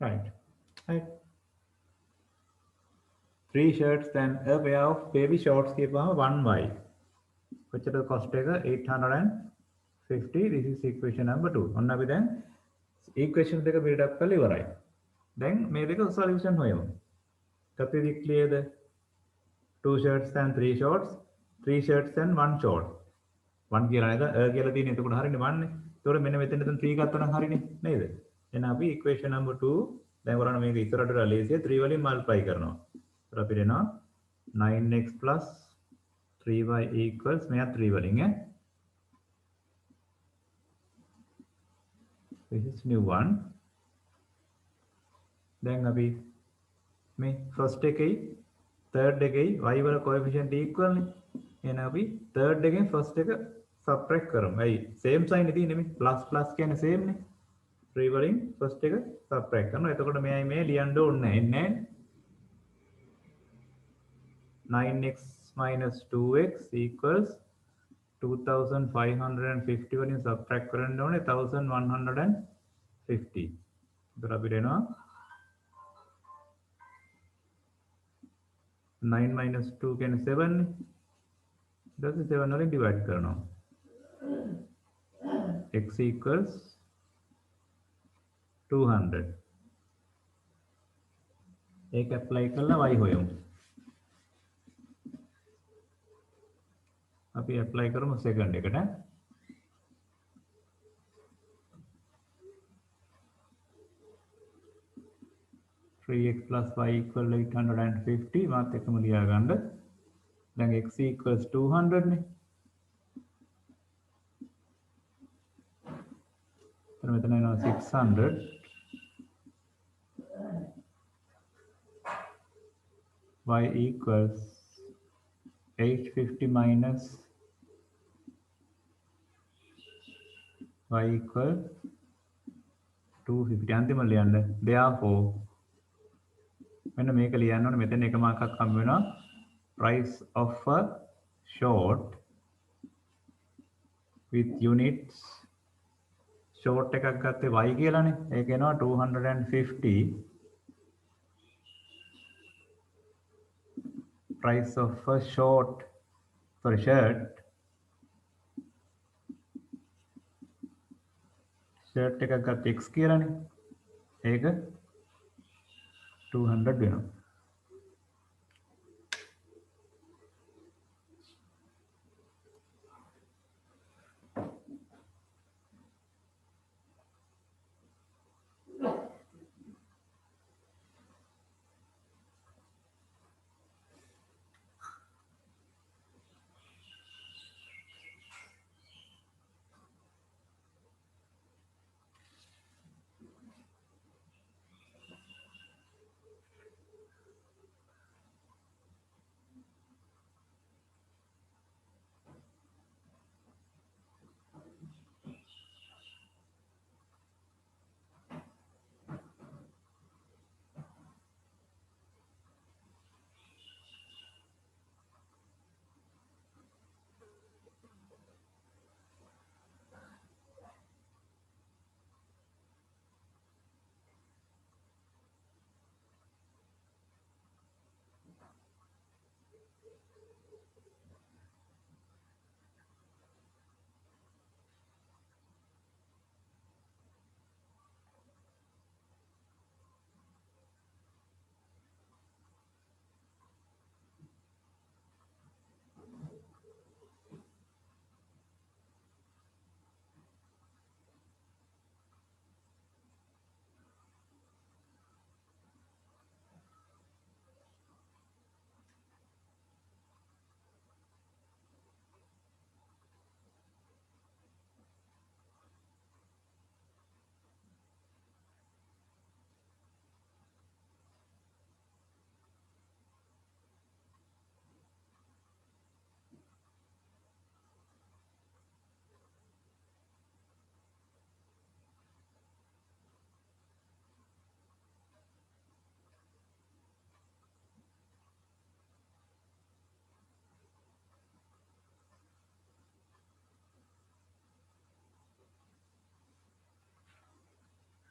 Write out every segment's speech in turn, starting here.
Right. Right. Three shirts then a pair of baby shorts කියපුවාම 1y. කොච්චරද cost එක 850. This is equation number 2. ඔන්න අපි දැන් equation දෙක build up කරලා ඉවරයි. දැන් මේ දෙක solution හොයමු. කපේදී clearද? Two shirts and three shorts, three shirts and one short. 1 කියලා නේද? කියලා තියෙන්නේ එතකොට හරියන්නේ 1 නේ. ඒතකොට මෙන්න මෙතෙන්ට දැන් 3 ගත්තා නම් හරියනේ නේද? එහෙනම් අපි equation number 2 දැන් කරන්නේ මේක ඉස්සරහට වල ලේසිය 3 වලින් multiply කරනවා. ඒතර අපිට එනවා 9x plus 3y equals මෙයා 3 වලින් ඈ. This is new one. දැන් අපි මේ first එකයි third එකයි y වල coefficient equal නේ. එහෙනම් අපි third එකෙන් first එක subtract කරමු. ඇයි same sign එක තියෙන්නේ මේ plus plus කියන්නේ same නේ. 3 වලින් first එක subtract කරනවා. එතකොට මෙයයි මේ ලියන්න ඕනේ නැහැ. 9x minus 2x equals 2550 වලින් subtract කරන්න ඕනේ 1150. ඒතර අපිට එනවා 9 minus 2 කියන්නේ 7 නේ. ඊට පස්සේ 7 වලින් divide කරනවා. x equals 200. ඒක apply කරලා y හොයමු. අපි apply කරමු second එකට. 3x plus y equal 850 මාත් එකම ලියා ගන්න. දැන් x equals 200 නේ. එතන මෙතන එනවා 600. y equals 850 minus y equal 250 අන්තිම ලියන්න. therefore මෙන්න මේක ලියන්න ඕනේ. මෙතන එක මාර්කක් හම්බ වෙනවා. price of a short with units short එකක් ගත්තේ y කියලානේ. ඒක එනවා 250. price of a shirt එකක් ගත්තේ x කියලානේ. ඒක 200 වෙනවා.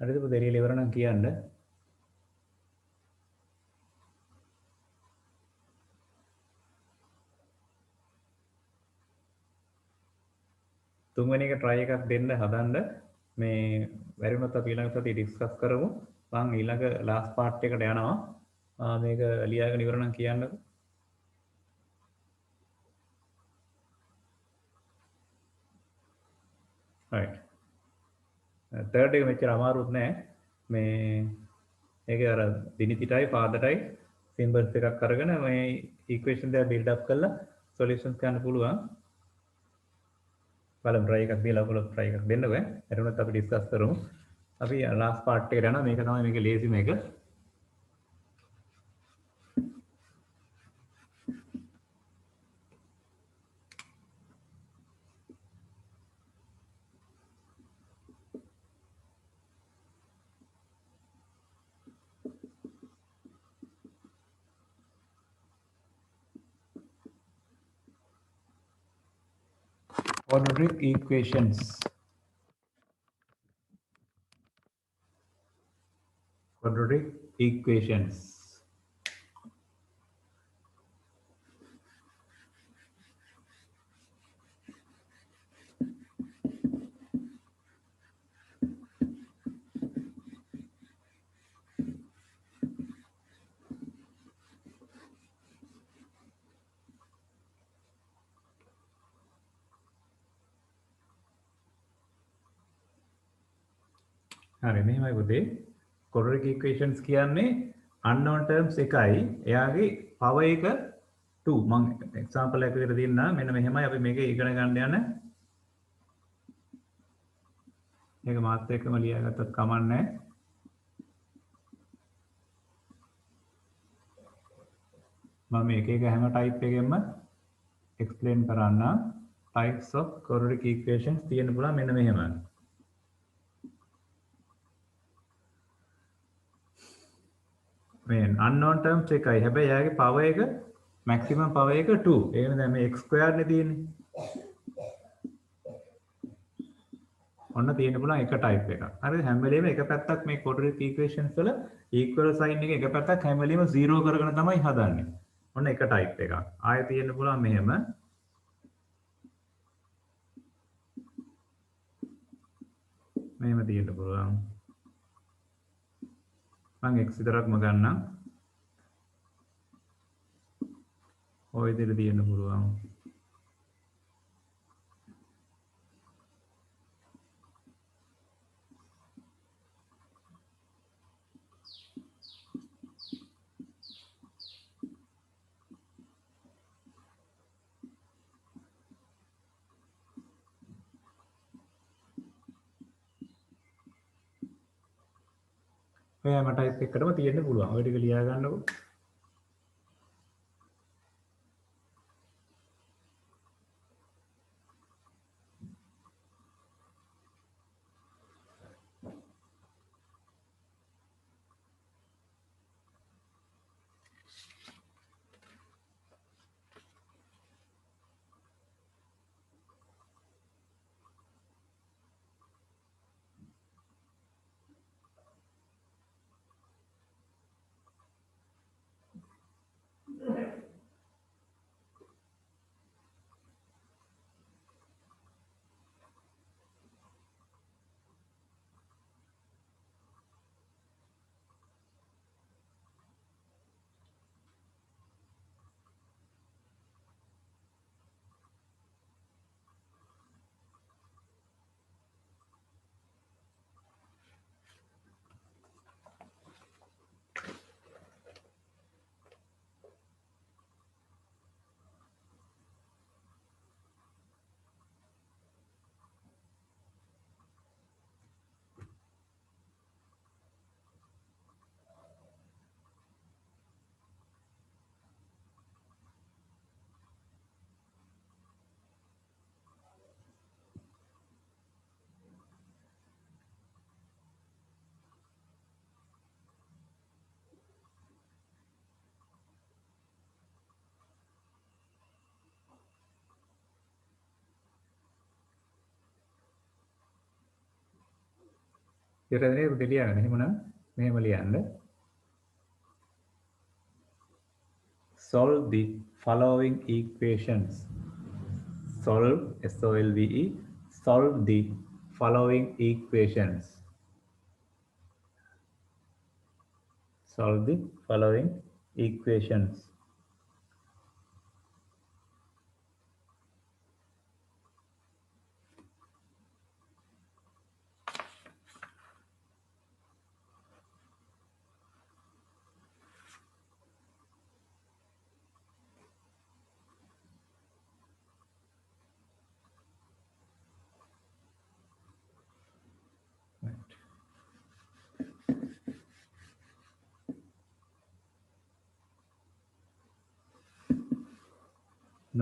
හරිද පුතේ එළිය ඉවර නම් කියන්න. තුන්වෙනි එක try එකක් දෙන්න හදන්න. මේ බැරි වුණොත් අපි ඊළඟ සතියේ ඩිස්කස් කරමු. මම ඊළඟ last part එකට යනවා. මේක ලියාගෙන ඉවර නම් කියන්නකෝ. right. third එක මෙච්චර අමාරුත් නෑ. මේ ඒකේ අර දිනිතිටයි පාදටයි symbols එකක් අරගෙන මේ equation දෙක build up කරලා solutions ගන්න පුළුවන්. බලමු try එකක් දීලා ඔයගොල්ලෝ try එකක් දෙන්නකෝ. එතනත් අපි discuss කරමු. අපි last part එකට යනවා. මේක තමයි මේකේ lazy මේක. Quadratic equations. Quadratic equations. හරි මෙහෙමයි පුතේ quadratic equations කියන්නේ unknown terms එකයි එයාගේ power එක 2 මම example එකක් විදිහට දෙන්නම් මෙන්න මෙහෙමයි අපි මේක ඉගෙන ගන්න යන මේක මාත් එක්කම ලියාගත්තත් කමක් නැහැ මම මේක එක හැම type එකෙන්ම explain කරන්න types of quadratic equations තියෙන්න පුළුවන් මෙන්න මෙහෙම මේ unknown terms එකයි හැබැයි එයාගේ power එක maximum power එක 2 ඒ වෙන දැන් මේ x squared නේ තියෙන්නේ ඔන්න තියෙන්න පුළුවන් එක type එකක් හරිද හැම වෙලේම එක පැත්තක් මේ quadratic equations වල equal sign එක එක පැත්තක් හැම වෙලේම 0 කරගෙන තමයි හදන්නේ ඔන්න එක type එකක් ආයෙ තියෙන්න පුළුවන් මෙහෙම මෙහෙම තියෙන්න පුළුවන් මම x විතරක්ම ගන්නම් ඔය විදිහට තියෙන්න පුළුවන් ඔය හැම type එකකටම තියෙන්න පුළුවන් ඔය ටික ලියා ගන්නකො ඉරදනේ දෙලියන්න එහෙමනම් මෙහෙම ලියන්න. Solve the following equations. Solve, S-O-L-V-E, solve the following equations. Solve the following equations.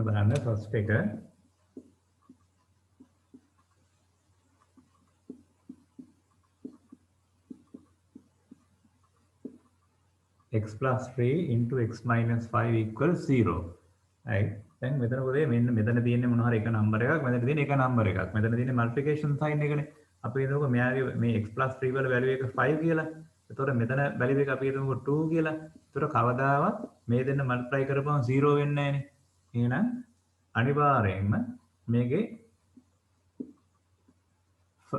බලන්න ෆස්ට් එක x plus 3 into x minus 5 equals 0. right? දැන් මෙතන පොතේ මෙන්න මෙතන තියෙන්නේ මොන හරි එක නම්බර් එකක් මෙතන තියෙන්නේ එක නම්බර් එකක් මෙතන තියෙන්නේ මල්ටිප්ලිකේෂන් සයින් එකනේ අපි හිතමුකෝ මෙයාගේ මේ x plus 3 වල වැලියු එක 5 කියලා. එතකොට මෙතන වැලියු එක අපි හිතමුකෝ 2 කියලා. එතකොට කවදාවත් මේ දෙන්න මල්ටිප්ලයි කරපුවම 0 වෙන්නේ නැහනේ. එහෙනම් අනිවාර්යයෙන්ම මේකේ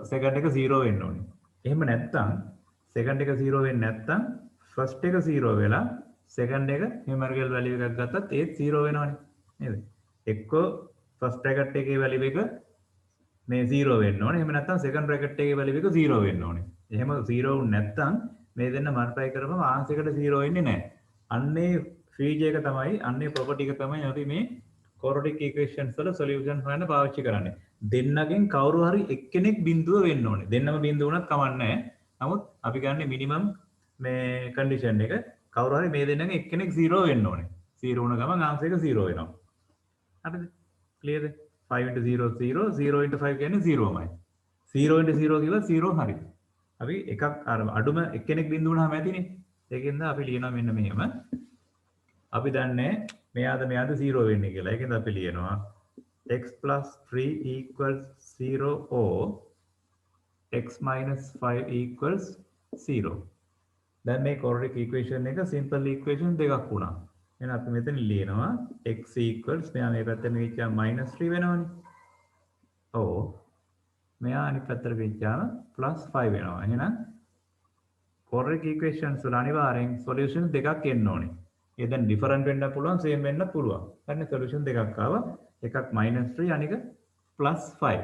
සෙකන්ඩ් එක 0 වෙන්න ඕනේ. එහෙම නැත්නම් සෙකන්ඩ් එක 0 වෙන්නේ නැත්නම් ෆස්ට් එක 0 වෙලා සෙකන්ඩ් එක නියුමරිකල් වැලියු එකක් ගත්තත් ඒත් 0 වෙනවනේ නේද? එක්කෝ ෆස්ට් බ්‍රැකට් එකේ වැලියු එක මේ 0 වෙන්න ඕනේ. එහෙම නැත්නම් සෙකන්ඩ් බ්‍රැකට් එකේ වැලියු එක 0 වෙන්න ඕනේ. එහෙම 0 වුනේ නැත්නම් මේ දෙන්න මල්ටිප්ලයි කරපුවම ආන්සර් එකට 0 වෙන්නේ නැහැ. අන්නේ ෆීචර් එක තමයි අන්නේ ප්‍රොපර්ටි එක තමයි අපි මේ quadratic equations වල solution හොයන්න පාවිච්චි කරන්නේ. දෙන්නගෙන් කවුරු හරි එක්කෙනෙක් බිඳුව වෙන්න ඕනේ. දෙන්නම බිඳුව වුණත් කමක් නැහැ. නමුත් අපි ගන්නේ මිනිමම් මේ කන්ඩිෂන් එක කවුරු හරි මේ දෙන්නගෙන් එක්කෙනෙක් 0 වෙන්න ඕනේ. 0 වුණ ගමන් ආන්සර් එක 0 වෙනවා. හරිද? ක්ලියර්ද? 5 * 0 0 0 * 5 කියන්නේ 0මයි. 0 * 0 කිව්වා 0 හරි. අපි එකක් අර අඩුම එක්කෙනෙක් බිඳුව වුණාම ඇතිනේ. ඒකෙන්ද අපි ලියනවා මෙන්න මෙහෙම. අපි දන්නේ මෙයාද 0 වෙන්නේ කියලා. ඒකෙන්ද අපි ලියනවා x plus 3 equals 0 or x minus 5 equals 0. දැන් මේ quadratic equation එක simple equation දෙකක් වුණා. එහෙනම් අපි මෙතන ලියනවා x equals මෙයා මේ පැත්තට ගිහින් -3 වෙනවනේ. ඔව්. මෙයා අනිත් පැත්තට ගිහින් +5 වෙනවා. එහෙනම් quadratic equations වල අනිවාර්යෙන් solution දෙකක් එන්න ඕනේ. ඒ දැන් different වෙන්න පුළුවන් same වෙන්න පුළුවන්. හරිනේ solution දෙකක් ආවා. එකක් -3 අනික +5.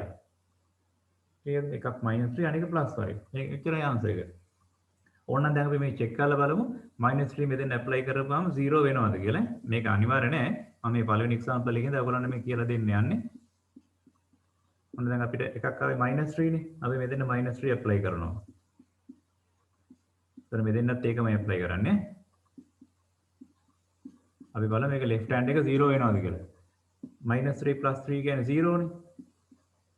ක්ලියර්? එකක් -3 අනික +5. මේක එච්චරයි answer එක. ඕනනම් දැන් අපි මේ check කරලා බලමු -3 මෙතෙන් apply කරපුවාම 0 වෙනවද කියලා. මේක අනිවාර්ය නෑ. මම මේ පළවෙනි example එකෙන්ද ඔයගොල්ලන්ට මේ කියලා දෙන්න යන්නේ. ඔන්න දැන් අපිට එකක් ආවේ -3 නේ. අපි මෙතන -3 apply කරනවා. එතන මෙතනත් ඒකම apply කරන්නේ. අපි බලමු මේක left hand එක 0 වෙනවද කියලා. -3 + 3 කියන්නේ 0 නේ.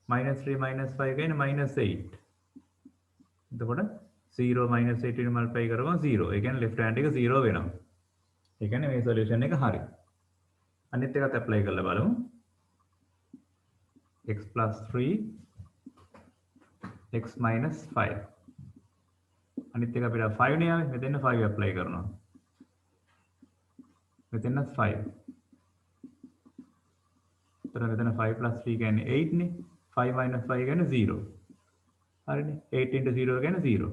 -3 - 5 කියන්නේ -8. එතකොට 0 - 8 වලින් මල්ටිප්ලයි කරපුවම 0. ඒ කියන්නේ left hand එක 0 වෙනවා. ඒ කියන්නේ මේ solution එක හරි. අනිත් එකත් apply කරලා බලමු. x plus 3 x minus 5. අනිත් එක අපිට 5 නේ ආවේ. මෙතන 5 apply කරනවා. මෙතන 5. මෙතන 5 plus 3 කියන්නේ 8 නේ. 5 minus 5 කියන්නේ 0. හරිනේ. 8 into 0 කියන්නේ 0.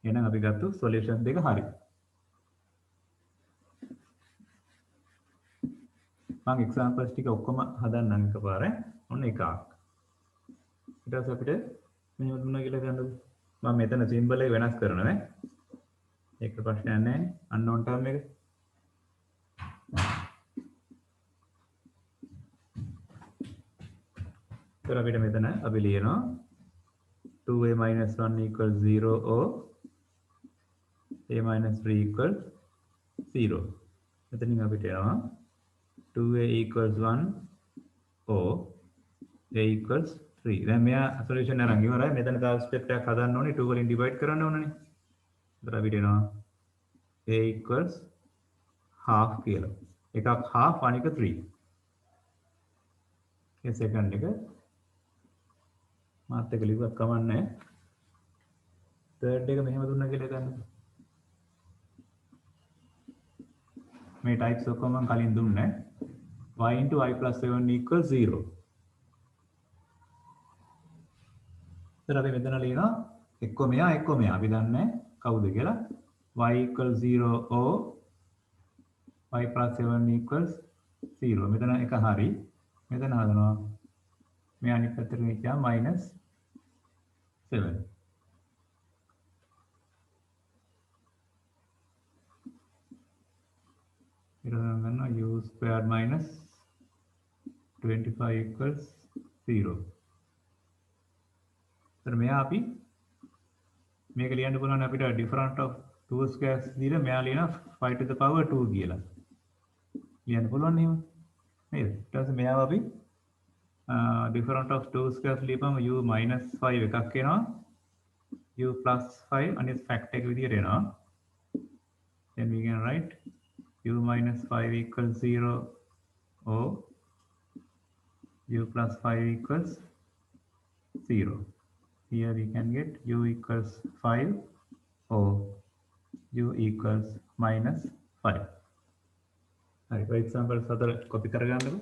එහෙනම් අපි ගත්තු solution දෙක හරි. මම examples ටික ඔක්කොම හදන්නම් එකපාරේ. ඔන්න එකක්. ඊට පස්සේ අපිට මෙහෙම දුන්නා කියලා ගන්නද? මම මෙතන symbol එක වෙනස් කරනවා නේ. ඒක ප්‍රශ්නයක් නැහැ. unknown term එක. तर අපිට මෙතන අපි ලියනවා 2a - 1 equals 0 or a - 3 equals 0. මෙතනින් අපිට එනවා 2a equals 1 or a equals 3. දැන් මෙයා සොලියුෂන් අරන් ඉවරයි. මෙතන තව ස්ටෙප් එකක් හදන්න ඕනේ. 2 වලින් ඩිවයිඩ් කරන්න ඕනනේ. එතන අපිට එනවා a equals half කියලා. එකක් half අනික 3. ඒ සෙකන්ඩ් එක මාත් එක ලිව්වත් කමක් නැහැ. third එක මෙහෙම දුන්නා කියලා ගන්න. මේ types ඔක්කොම මම කලින් දුන්නේ. y into I plus 7 equals 0. ඉතින් අපි මෙතන ලියනවා එක්ක මෙයා අපි දන්නේ කවුද කියලා. y equals 0 or y plus 7 equals 0. මෙතන එක හරි. මෙතන හදනවා මේ අනිත් පැත්තට ගියාම minus 7. u squared minus 25 equals 0. तर මෙයා අපි මේක ලියන්න පුළුවන් අපිට different of 2 squares දීලා මෙයා ලියන 5 to the power 2 කියලා. ලියන්න පුළුවන් නේද? නේද? ඊට පස්සේ මෙයාව අපි different of 2 squares ලියපම u minus 5 එකක් එනවා. u plus 5 අනිත් fact එක විදියට එනවා. Then we can write u minus 5 equals 0 or u plus 5 equals 0. Here we can get u equals 5 or u equals minus 5. Right, for example, සතර copy කරගන්නකො.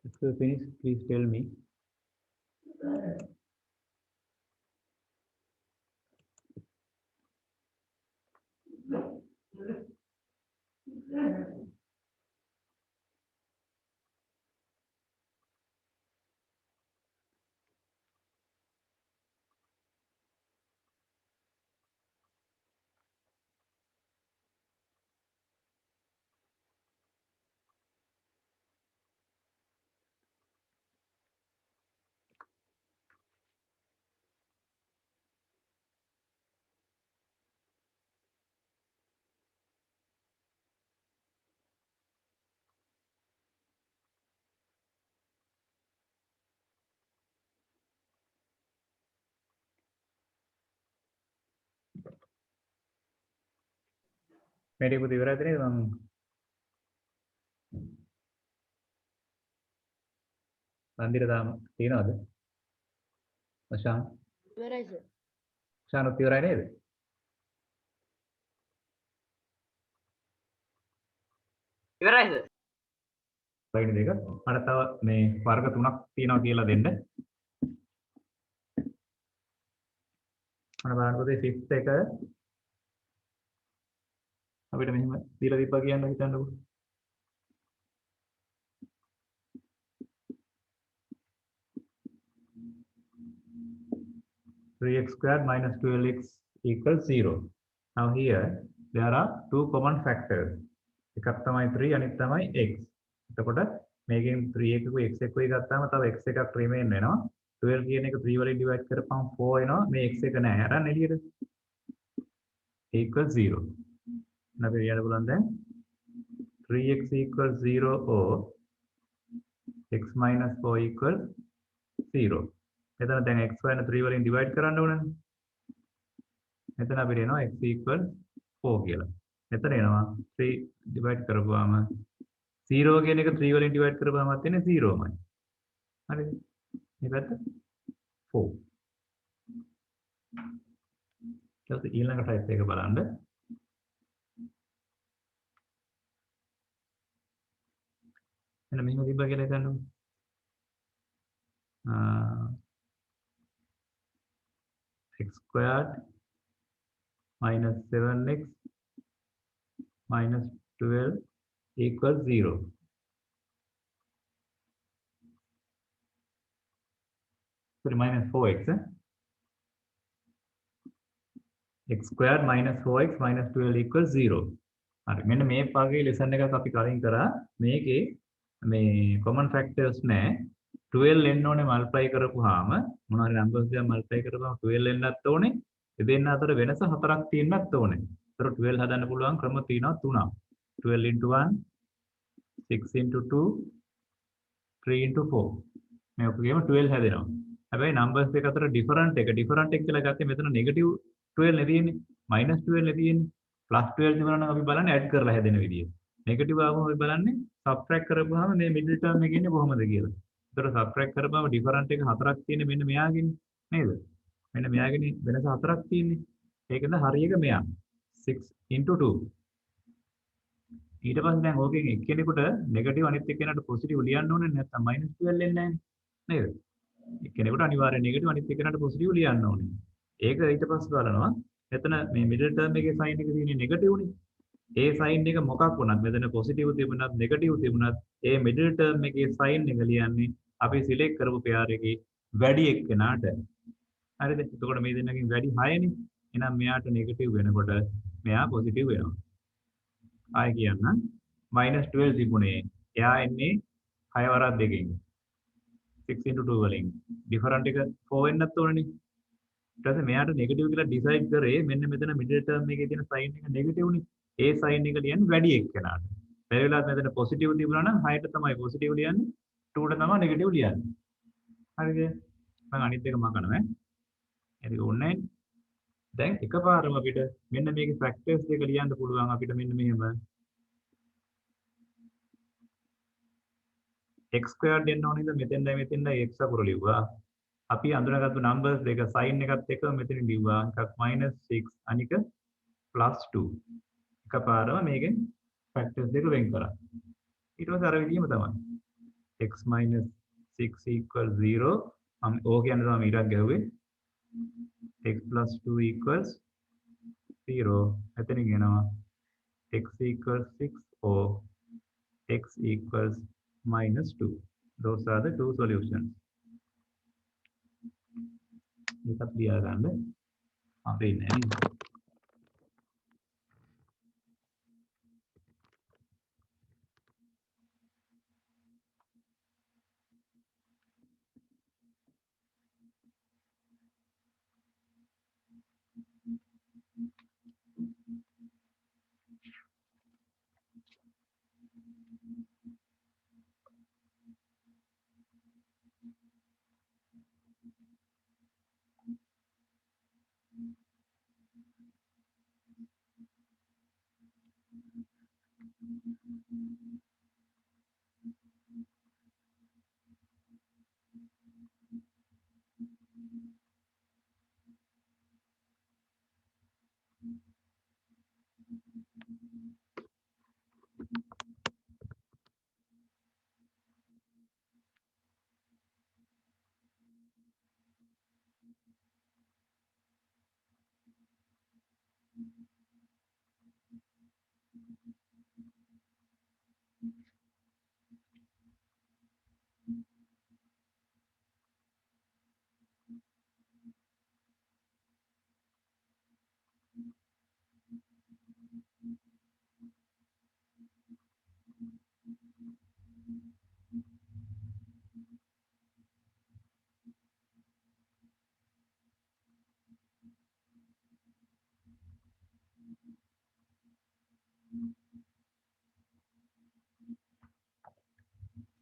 If you finish, please tell me. මේක පුත ඉවරයිද නේද මම මන්දිර දාම තියනවද අශාන් ඉවරයි sir. ශානුත් ඉවරයි නේද ඉවරයි sir. වයින් දෙක මට තව මේ වර්ග තුනක් තියෙනවා කියලා දෙන්න මම බලන්න පුතේ 5th එක අපිට මෙහෙම දීලා තිබ්බා කියන්න හිතන්නකෝ. 3x squared minus 12x equals 0. Now here there are two common factors. එකක් තමයි 3 අනිත් තමයි x. එතකොට මේකෙන් 3 එකකුයි x එකකුයි ගත්තාම තව x එකක් රිමේන් වෙනවා. 12 කියන එක 3 වලින් ඩිවයිඩ් කරපුවම 4 එනවා. මේ x එක නෑ. අරන් එළියට. equals 0. අපි ලියන්න පුළුවන් දැන් 3x equals 0 or x minus 4 equals 0. එතන දැන් x වලින් 3 වලින් ඩිවයිඩ් කරන්න ඕනනේ. මෙතන අපිට එනවා x equals 4 කියලා. මෙතන එනවා 3 ඩිවයිඩ් කරපුවාම 0 කියන එක 3 වලින් ඩිවයිඩ් කරපුවාමත් එන්නේ 0මයි. හරිද? මේ පැත්ත 4. ඊට පස්සේ ඊළඟ ටයිප් එක බලන්න. එන්න මෙහෙම තිබ්බා කියලා හිතන්නකෝ. x squared minus 7x minus 12 equals 0. Sorry, minus 4x. X squared minus 4x minus 12 equals 0. හරි මෙන්න මේ පාගේ ලෙසන් එකක් අපි කලින් කරා. මේකේ මේ common factors නෑ. 12 එන්න ඕනේ multiply කරපුවාම මොනවා හරි numbers දෙක multiply කරපුවාම 12 එන්නත් ඕනේ. ඒ දෙන්න අතර වෙනස 4ක් තියෙන්නත් ඕනේ. ඒතර 12 හදන්න පුළුවන් ක්‍රම තියෙනවා 3ක්. 12 into 1 6 into 2 3 into 4 මේ ඔක්කොගේම 12 හැදෙනවා. හැබැයි numbers දෙක අතර different එක කියලා ගත්තේ මෙතන negative 12 නේ තියෙන්නේ -12 නේ තියෙන්නේ +12 තිබුණා නම් අපි බලන්නේ add කරලා හැදෙන විදිය. negative ආවම අපි බලන්නේ subtract කරපුවාම මේ middle term එකේ ඉන්නේ කොහොමද කියලා. ඒතර subtract කරපුවාම different එක 4ක් තියෙන්නේ මෙන්න මෙයාගෙන නේද? මෙන්න මෙයාගෙන වෙනස 4ක් තියෙන්නේ. ඒකද හරියක මෙයා 6 into 2 ඊට පස්සේ දැන් ඕකෙන් එක්කෙනෙකුට නෙගටිව් අනිත් එක්කෙනාට පොසිටිව් ලියන්න ඕනේ නැත්නම් -12 එන්නේ නැහැ නේද? එක්කෙනෙකුට අනිවාර්යෙන් නෙගටිව් අනිත් එක්කෙනාට පොසිටිව් ලියන්න ඕනේ. ඒක ඊට පස්සේ බලනවා එතන මේ මිඩල් ටර්ම් එකේ සයින් එක තියෙන්නේ නෙගටිව් නේ. ඒ සයින් එක මොකක් වුණත් මෙතන පොසිටිව් තිබුණත් නෙගටිව් තිබුණත් ඒ මිඩල් ටර්ම් එකේ සයින් එක ලියන්නේ අපි සිලෙක්ට් කරපු පෙයාර් එකේ වැඩි එක්කෙනාට. හරිද? එතකොට මේ දෙන්නකින් වැඩි 6 නේ. එහෙනම් මෙයාට නෙගටිව් වෙනකොට මෙයා පොසිටිව් වෙනවා. ආයෙ කියන්න -12 තිබුණේ. එයා එන්නේ 6 වරක් දෙකෙන්. 6 into 2 වලින්. ඩිෆරන්ට් එක 4 වෙන්නත් ඕනනේ. ඊට පස්සේ මෙයාට නෙගටිව් කියලා ඩිසයිඩ් කරේ මෙන්න මෙතන මිඩල් ටර්ම් එකේ තියෙන සයින් එක නෙගටිව් නේ. ඒ සයින් එක ලියන්නේ වැඩි එක්කෙනාට. බැරි වෙලාවත් මෙතන පොසිටිව් තිබුණා නම් 6ට තමයි පොසිටිව් ලියන්නේ 2ට තමයි නෙගටිව් ලියන්නේ. හරිද? මම අනිත් එක මකනවා. හරි ඕනේ. දැන් එකපාරම අපිට මෙන්න මේකේ ෆැක්ටර්ස් දෙක ලියන්න පුළුවන් අපිට මෙන්න මෙහෙම x squared දෙන්න ඕනේද මෙතෙන්ද x අකුර ලිව්වා. අපි අඳුනගත්තු numbers දෙක sin එකත් එක්ක මෙතන ලිව්වා. එකක් -6 අනික +2. එකපාරම මේකෙන් factors දෙක වෙන් කරා. ඊට පස්සේ අර විදිහම තමයි. x - 6 equals 0. මම ඕක කියන්නේ තමයි ඊටක් ගැහුවේ. x + 2 equals 0. එතනින් එනවා x equals 6 or x equals -2. Those are the two solutions. මේකත් ලියා ගන්න අපේ නෑ.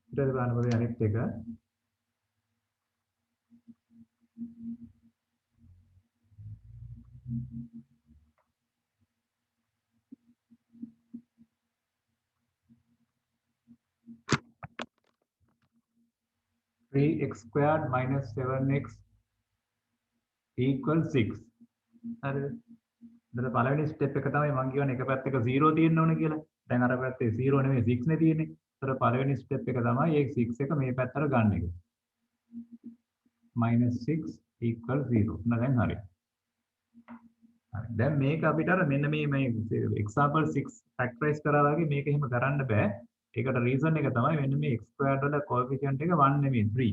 ඊට පස්සේ බලන්න පොතේ අනිත් එක 3x squared minus 7x equals 6. හරිද? එතන පළවෙනි ස්ටෙප් එක තමයි මම කියවනේ එක පැත්තක 0 තියෙන්න ඕනේ කියලා. දැන් අර පැත්තේ 0 නෙමෙයි 6 නේ තියෙන්නේ. ඒතර පළවෙනි ස්ටෙප් එක තමයි මේ 6 එක මේ පැත්තට ගන්න එක. -6 equals 0. දැන් හරි. හරි. දැන් මේක අපිට අර මෙන්න මේ example 6 factorize කරා වගේ මේක එහෙම කරන්න බෑ. ඒකට රීසන් එක තමයි මෙන්න මේ x squared වල coefficient එක 1 නෙමෙයි 3.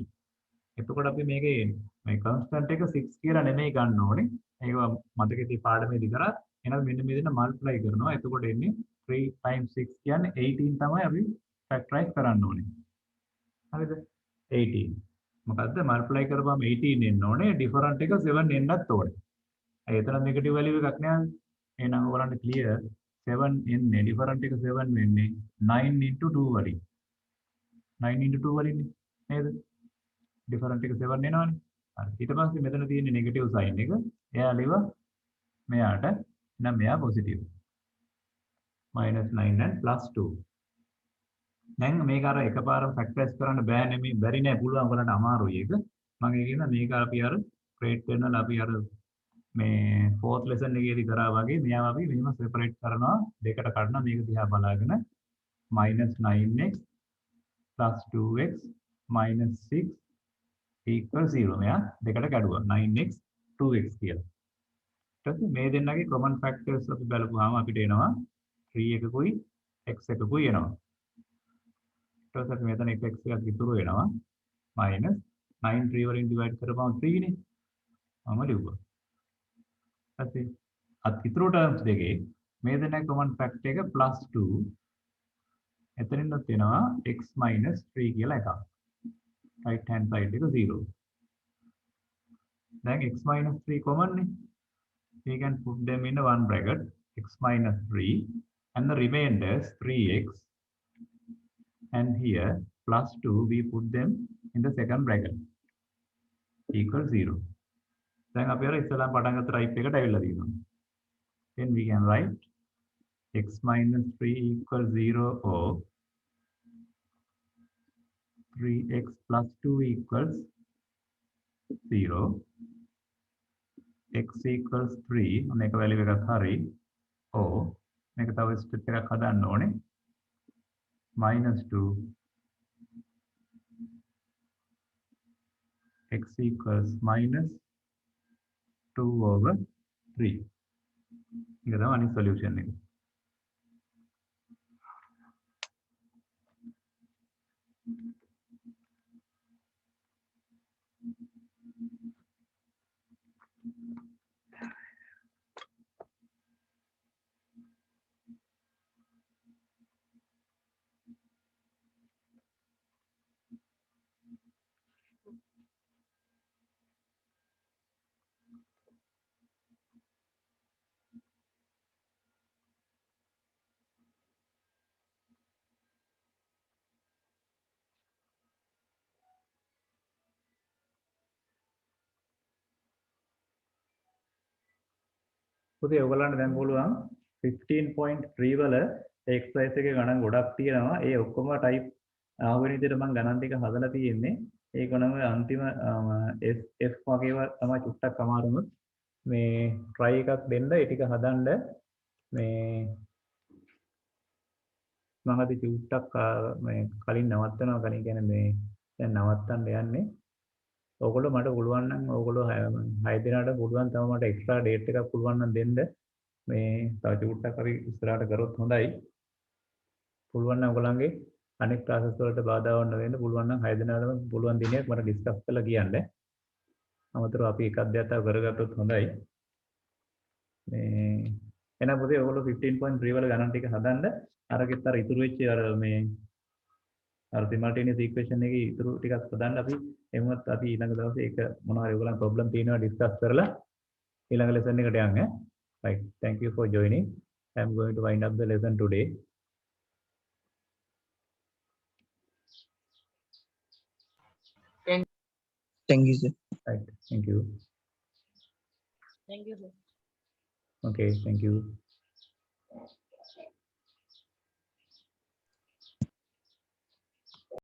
එතකොට අපි මේකේ මේ constant එක 6 කියලා නෙමෙයි ගන්න ඕනේ. ඒක මතකෙදී පාඩමේදී කරා. එහෙනම් මෙන්න මේ දෙන්න multiply කරනවා. එතකොට එන්නේ 3 times 6 කියන්නේ 18 තමයි අපි factorize කරන්න ඕනේ. හරිද? 18. මොකද්ද multiply කරපුවම 18 එන්න ඕනේ. different එක 7 එන්නත් ඕනේ. එතන negative value එකක් නෑ. එහෙනම් ඔයගලන්ට clear 7 එන්නේ different එක 7 වෙන්නේ 9 into 2 වලින් 9 into 2 වලින් නේද different එක 7 එනවනේ හරි ඊට පස්සේ මෙතන තියෙන negative sign එක එයා ලිව මෙයාට නම් මෙයා positive -9 and +2 දැන් මේක අර එකපාරම factorize කරන්න බෑ නෙමෙයි බැරි නෑ පුළුවන් ඔයගලන්ට අමාරුයි ඒක මම කියන මේක අපි අර create කරනවා අපි අර මේ fourth lesson එකේදී කරා වගේ මෙයාව අපි මෙහෙම separate කරනවා දෙකට කඩනවා මේක දිහා බලාගෙන -9x + 2x - 6 equals 0 මෙයා දෙකට කැඩුවා 9x 2x කියලා. ඊට පස්සේ මේ දෙන්නගේ common factors අපි බලපුවාම අපිට එනවා 3 එකකුයි x එකකුයි එනවා. ඊට පස්සේ අපි මෙතන x එකක් ඉතුරු වෙනවා -9 3 වලින් divide කරපුවම 3 නේ. මම ලිව්වා. ඊපස්සේ අත් ඉතුරු terms දෙකේ මේ දෙන්නගේ common factor එක +2 එතනින්වත් එනවා x - 3 කියලා එකක් right hand side එක 0 දැන් x - 3 common නේ we can put them in one bracket x - 3 and the remainders 3x and here +2 we put them in the second bracket equals 0 දැන් අපි අර ඉස්සෙල්ලාම පටන් ගත්ත type එකට ඇවිල්ලා තියෙනවා. Then we can write x - 3 equals 0 or 3x + 2 equals 0 x equals 3 මේක වැලියු එකක් හරි or මේක තව ස්ටෙප් එකක් හදන්න ඕනේ -2 x equals -2 over 3 ඒක තමයි අනිත් සොලියුෂන් එක. පුතේ ඔයගලන්ට දැන් පුළුවන් 15.3 වල එක්සර්සයිස් එකේ ගණන් ගොඩක් තියෙනවා. ඒ ඔක්කොම type ආවෙන විදිහට මම ගණන් ටික හදලා තියෙන්නේ. ඒක නම් අන්තිම F වගේව තමයි චුට්ටක් අමාරුම. මේ try එකක් දෙන්න ඒ ටික හදන්න මේ මම අද චුට්ටක් මේ කලින් නවත්තනවා කලින් කියන්නේ මේ දැන් නවත්තන්න යන්නේ. ඔයගොල්ලෝ මට පුළුවන් නම් ඔයගොල්ලෝ 6 දිනකට පුළුවන් තව මට එක්ස්ට්‍රා ඩේට් එකක් පුළුවන් නම් දෙන්න මේ තව චුට්ටක් අපි ඉස්සරහට කරොත් හොඳයි පුළුවන් නම් ඔයගොල්ලන්ගේ අනෙක් ක්ලාසස් වලට බාධා වන්න වෙන්න පුළුවන් නම් 6 දිනකටම පුළුවන් දිනයක් මට ඩිස්කස් කරලා කියන්න අමතරව අපි එකක් දෙයක් තව කරගත්තොත් හොඳයි මේ එහෙනම් පුතේ ඔයගොල්ලෝ 15.3 වල ගණන් ටික හදන්න අරගෙත් අර ඉතුරු වෙච්ච අර මේ අර simultaneous equation එකේ ඉතුරු ටිකක් හදන්න අපි එමුවත් අපි ඊළඟ දවසේ ඒක මොනවා හරි ඔයගොල්ලන් ප්‍රොබ්ලම් තියෙනවා ඩිස්කස් කරලා ඊළඟ ලෙසන් එකට යන්න right thank you for joining I'm going to wind up the lesson today. Thank you, sir. Right. Thank you. Thank you, sir. Okay. Thank you.